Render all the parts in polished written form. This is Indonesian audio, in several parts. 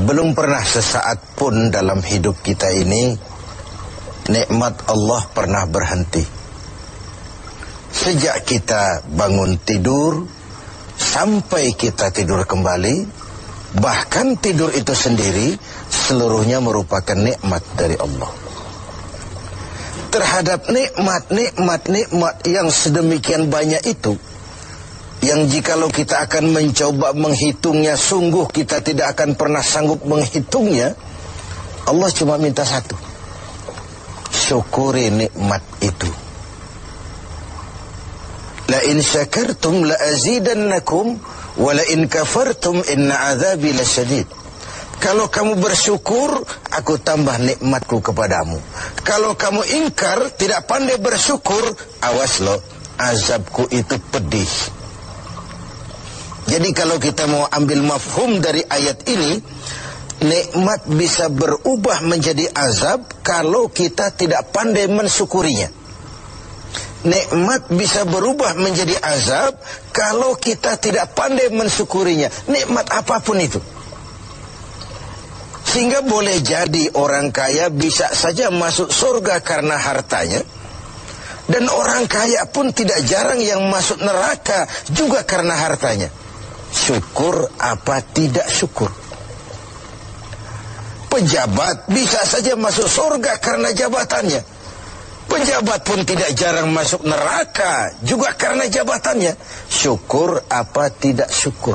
belum pernah sesaat pun dalam hidup kita ini nikmat Allah pernah berhenti. Sejak kita bangun tidur sampai kita tidur kembali, bahkan tidur itu sendiri seluruhnya merupakan nikmat dari Allah. Terhadap nikmat yang sedemikian banyak itu, yang jikalau kita akan mencoba menghitungnya, sungguh kita tidak akan pernah sanggup menghitungnya. Allah cuma minta satu: syukuri nikmat itu. La in syakartum la azidannakum wa la in kafartum inna azabi lasyadid. Kalau kamu bersyukur, aku tambah nikmatku kepadamu. Kalau kamu ingkar, tidak pandai bersyukur, awas loh, azabku itu pedih. Jadi kalau kita mau ambil mafhum dari ayat ini, nikmat bisa berubah menjadi azab kalau kita tidak pandai mensyukurinya. Nikmat bisa berubah menjadi azab kalau kita tidak pandai mensyukurinya. Nikmat apapun itu. Sehingga boleh jadi orang kaya bisa saja masuk surga karena hartanya, dan orang kaya pun tidak jarang yang masuk neraka juga karena hartanya. Syukur apa tidak syukur? Pejabat bisa saja masuk surga karena jabatannya. Pejabat pun tidak jarang masuk neraka juga karena jabatannya. Syukur apa tidak syukur?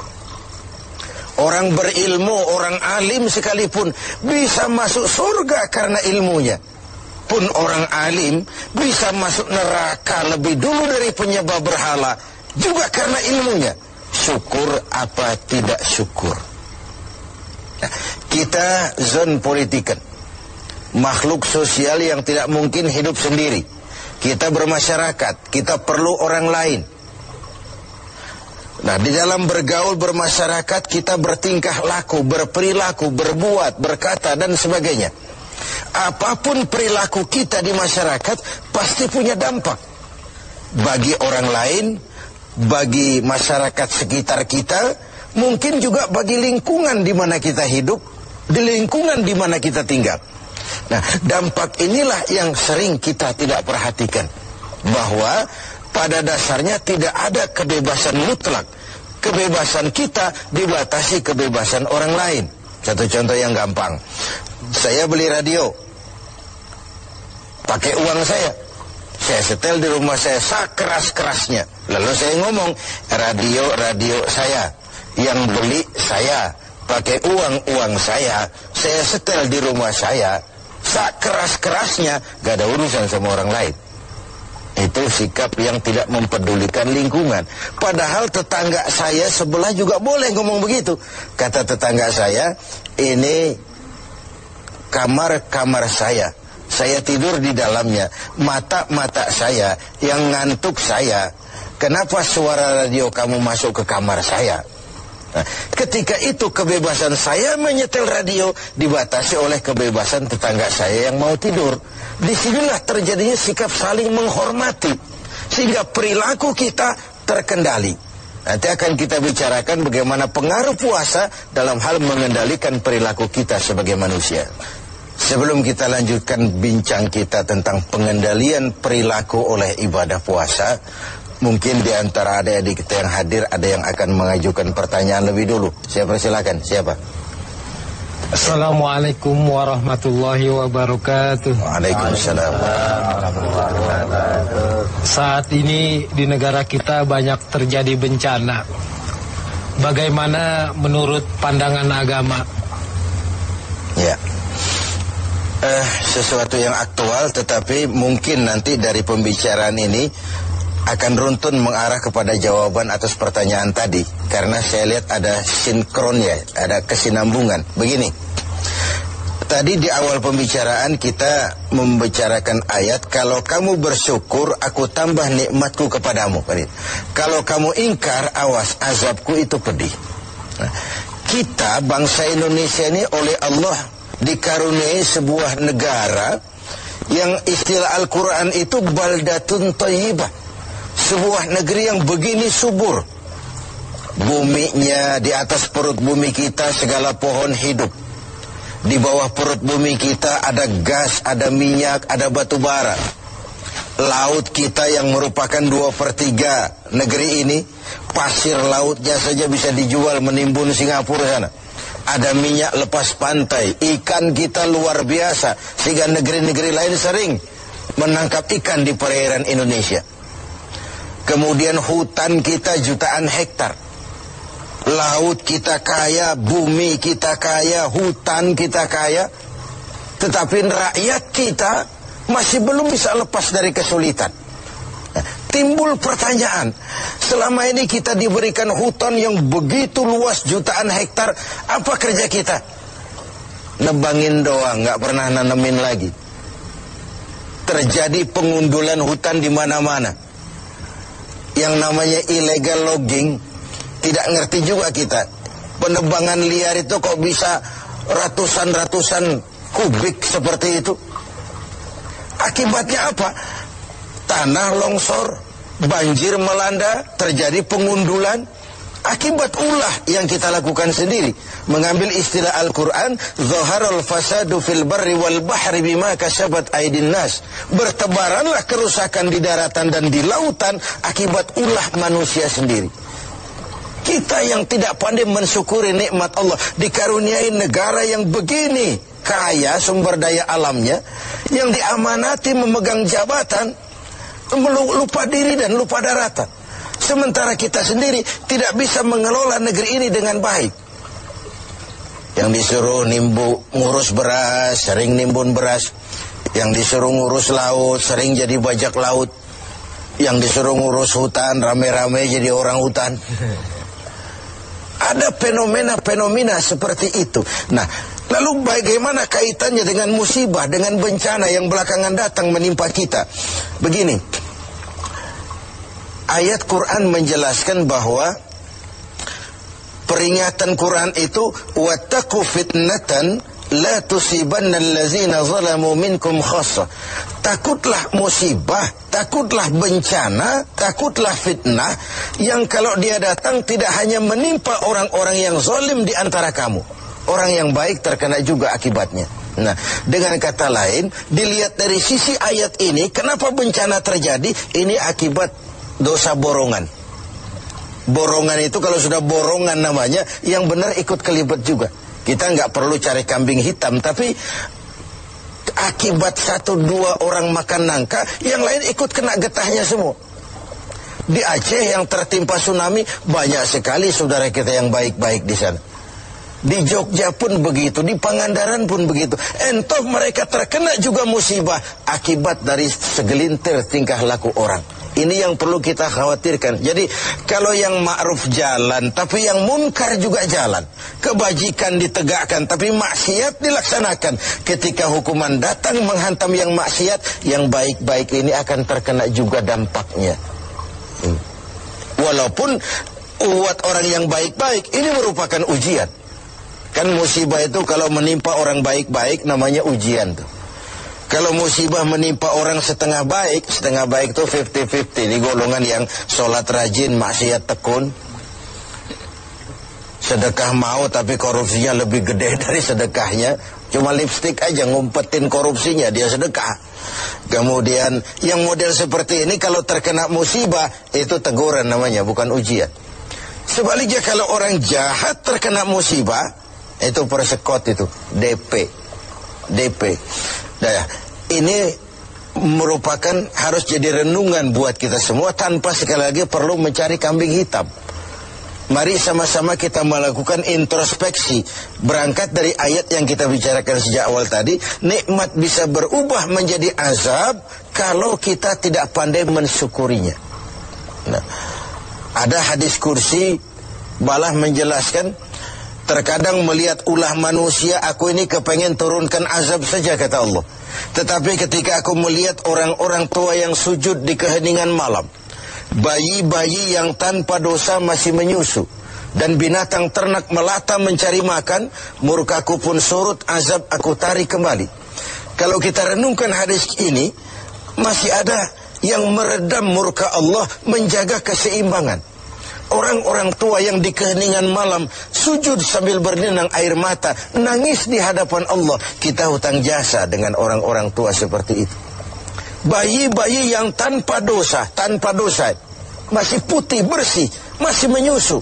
Orang berilmu, orang alim sekalipun bisa masuk surga karena ilmunya. Pun orang alim bisa masuk neraka lebih dulu dari penyembah berhala juga karena ilmunya. Syukur apa tidak syukur? Nah, kita zon politikan, makhluk sosial yang tidak mungkin hidup sendiri. Kita bermasyarakat, kita perlu orang lain. Nah, di dalam bergaul bermasyarakat kita bertingkah laku, berperilaku, berbuat, berkata dan sebagainya. Apapun perilaku kita di masyarakat pasti punya dampak bagi orang lain, bagi masyarakat sekitar kita, mungkin juga bagi lingkungan di mana kita hidup, di lingkungan di mana kita tinggal. Nah, dampak inilah yang sering kita tidak perhatikan, bahwa pada dasarnya tidak ada kebebasan mutlak. Kebebasan kita dibatasi kebebasan orang lain. Satu contoh yang gampang. Saya beli radio pakai uang saya. Saya setel di rumah saya sekeras-kerasnya. Lalu saya ngomong, radio saya, yang beli saya, pakai uang saya setel di rumah saya, sekeras-kerasnya, gak ada urusan sama orang lain. Itu sikap yang tidak mempedulikan lingkungan. Padahal tetangga saya sebelah juga boleh ngomong begitu. Kata tetangga saya, ini kamar saya tidur di dalamnya, mata saya yang ngantuk saya. Kenapa suara radio kamu masuk ke kamar saya? Nah, ketika itu kebebasan saya menyetel radio dibatasi oleh kebebasan tetangga saya yang mau tidur. Disinilah terjadinya sikap saling menghormati, sehingga perilaku kita terkendali. Nanti akan kita bicarakan bagaimana pengaruh puasa dalam hal mengendalikan perilaku kita sebagai manusia. Sebelum kita lanjutkan bincang kita tentang pengendalian perilaku oleh ibadah puasa, mungkin di antara adik-adik kita yang hadir ada yang akan mengajukan pertanyaan lebih dulu. Saya persilakan, siapa? Assalamualaikum warahmatullahi wabarakatuh. Waalaikumsalam warahmatullahi wabarakatuh. Saat ini di negara kita banyak terjadi bencana. Bagaimana menurut pandangan agama? Ya, sesuatu yang aktual, tetapi mungkin nanti dari pembicaraan ini akan runtun mengarah kepada jawaban atas pertanyaan tadi, karena saya lihat ada sinkronnya, ada kesinambungan. Begini, tadi di awal pembicaraan kita membicarakan ayat, kalau kamu bersyukur aku tambah nikmatku kepadamu. Kalau kamu ingkar, awas, azabku itu pedih. Nah, kita bangsa Indonesia ini oleh Allah dikaruniai sebuah negara yang istilah Al-Quran itu baldatun thayyibah. Sebuah negeri yang begini subur. Buminya, di atas perut bumi kita segala pohon hidup. Di bawah perut bumi kita ada gas, ada minyak, ada batu bara. Laut kita yang merupakan 2/3 negeri ini, pasir lautnya saja bisa dijual menimbun Singapura sana. Ada minyak lepas pantai, ikan kita luar biasa, sehingga negeri-negeri lain sering menangkap ikan di perairan Indonesia. Kemudian hutan kita jutaan hektar. Laut kita kaya, bumi kita kaya, hutan kita kaya. Tetapi rakyat kita masih belum bisa lepas dari kesulitan. Nah, timbul pertanyaan, selama ini kita diberikan hutan yang begitu luas jutaan hektar, apa kerja kita? Nebangin doang, nggak pernah nanemin lagi. Terjadi pengundulan hutan di mana-mana. Yang namanya illegal logging, tidak ngerti juga kita. Penebangan liar itu kok bisa ratusan kubik seperti itu. Akibatnya apa? Tanah longsor, banjir melanda, terjadi pengundulan. Akibat ulah yang kita lakukan sendiri. Mengambil istilah Al-Quran, Zaharul fasadu fil barri wal bahri bima kasabat aydin nas. Bertebaranlah kerusakan di daratan dan di lautan akibat ulah manusia sendiri. Kita yang tidak pandai mensyukuri nikmat Allah, dikaruniai negara yang begini kaya sumber daya alamnya, yang diamanati memegang jabatan, lupa diri dan lupa daratan. Sementara kita sendiri tidak bisa mengelola negeri ini dengan baik. Yang disuruh ngurus beras, sering nimbun beras. Yang disuruh ngurus laut, sering jadi bajak laut. Yang disuruh ngurus hutan, rame-rame jadi orang hutan. Ada fenomena-fenomena seperti itu. Nah, lalu bagaimana kaitannya dengan musibah, dengan bencana yang belakangan datang menimpa kita? Begini, ayat Quran menjelaskan bahwa peringatan Quran itu wattaqu fitnatan la tusibanna allazina zalamu minkum khassah. Takutlah musibah, takutlah bencana, takutlah fitnah yang kalau dia datang tidak hanya menimpa orang-orang yang zalim di antara kamu. Orang yang baik terkena juga akibatnya. Nah, dengan kata lain, dilihat dari sisi ayat ini, kenapa bencana terjadi? Ini akibat dosa borongan. Borongan itu kalau sudah borongan namanya, yang benar ikut kelibat juga. Kita nggak perlu cari kambing hitam, tapi akibat 1-2 orang makan nangka, yang lain ikut kena getahnya semua. Di Aceh yang tertimpa tsunami, banyak sekali saudara kita yang baik-baik di sana. Di Jogja pun begitu, di Pangandaran pun begitu. Entah mereka terkena juga musibah akibat dari segelintir tingkah laku orang. Ini yang perlu kita khawatirkan. Jadi kalau yang ma'ruf jalan, tapi yang munkar juga jalan. Kebajikan ditegakkan, tapi maksiat dilaksanakan. Ketika hukuman datang menghantam yang maksiat, yang baik-baik ini akan terkena juga dampaknya. Walaupun buat orang yang baik-baik, ini merupakan ujian. Kan musibah itu kalau menimpa orang baik-baik namanya ujian tuh. Kalau musibah menimpa orang setengah baik itu 50-50. Ini golongan yang sholat rajin, maksiat tekun. Sedekah mau tapi korupsinya lebih gede dari sedekahnya. Cuma lipstik aja ngumpetin korupsinya, dia sedekah. Kemudian yang model seperti ini kalau terkena musibah, itu teguran namanya, bukan ujian. Sebaliknya kalau orang jahat terkena musibah, itu persekot itu, DP. Nah, ini merupakan harus jadi renungan buat kita semua tanpa sekali lagi perlu mencari kambing hitam. Mari sama-sama kita melakukan introspeksi. Berangkat dari ayat yang kita bicarakan sejak awal tadi, nikmat bisa berubah menjadi azab kalau kita tidak pandai mensyukurinya. Nah, ada hadis kursi balah menjelaskan, terkadang melihat ulah manusia, aku ini kepengen turunkan azab saja, kata Allah. Tetapi ketika aku melihat orang-orang tua yang sujud di keheningan malam, bayi-bayi yang tanpa dosa masih menyusu, dan binatang ternak melata mencari makan, murkaku pun surut, azab aku tarik kembali. Kalau kita renungkan hadis ini, masih ada yang meredam murka Allah, menjaga keseimbangan. Orang-orang tua yang di keheningan malam sujud sambil berlinang air mata, nangis di hadapan Allah. Kita hutang jasa dengan orang-orang tua seperti itu. Bayi-bayi yang tanpa dosa, masih putih, bersih, masih menyusu.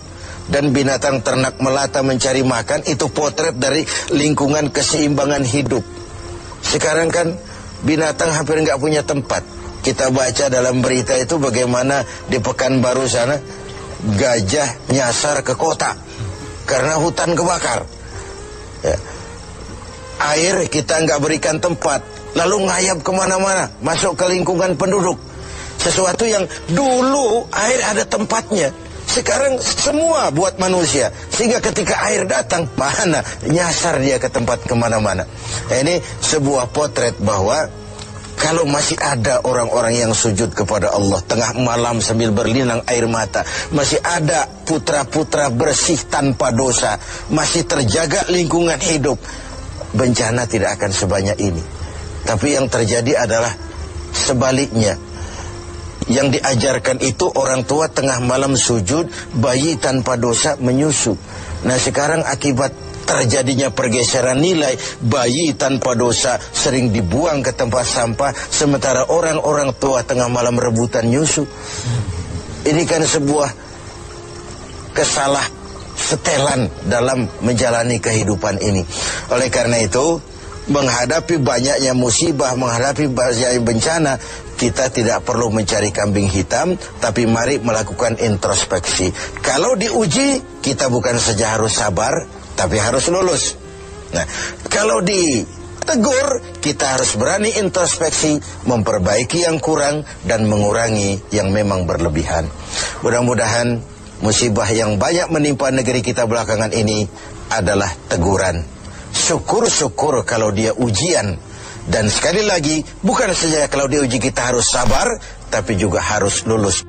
Dan binatang ternak melata mencari makan, itu potret dari lingkungan keseimbangan hidup. Sekarang kan binatang hampir nggak punya tempat. Kita baca dalam berita itu bagaimana di Pekanbaru sana gajah nyasar ke kota karena hutan kebakar. Ya. Air kita nggak berikan tempat, lalu ngayap kemana-mana, masuk ke lingkungan penduduk. Sesuatu yang dulu air ada tempatnya, sekarang semua buat manusia. Sehingga ketika air datang, mana nyasar dia ke tempat kemana-mana. Ini sebuah potret bahwa kalau masih ada orang-orang yang sujud kepada Allah tengah malam sambil berlinang air mata, masih ada putra-putra bersih tanpa dosa, masih terjaga lingkungan hidup, bencana tidak akan sebanyak ini. Tapi yang terjadi adalah sebaliknya. Yang diajarkan itu orang tua tengah malam sujud, bayi tanpa dosa menyusu. Nah sekarang akibat terjadinya pergeseran nilai, bayi tanpa dosa sering dibuang ke tempat sampah, sementara orang-orang tua tengah malam rebutan nyusu. Ini kan sebuah kesalah setelan dalam menjalani kehidupan ini. Oleh karena itu, menghadapi banyaknya musibah, menghadapi banyaknya bencana, kita tidak perlu mencari kambing hitam, tapi mari melakukan introspeksi. Kalau diuji, kita bukan saja harus sabar, tapi harus lulus. Nah, kalau ditegur, kita harus berani introspeksi, memperbaiki yang kurang, dan mengurangi yang memang berlebihan. Mudah-mudahan musibah yang banyak menimpa negeri kita belakangan ini adalah teguran. Syukur-syukur kalau dia ujian. Dan sekali lagi, bukan saja kalau dia uji kita harus sabar, tapi juga harus lulus.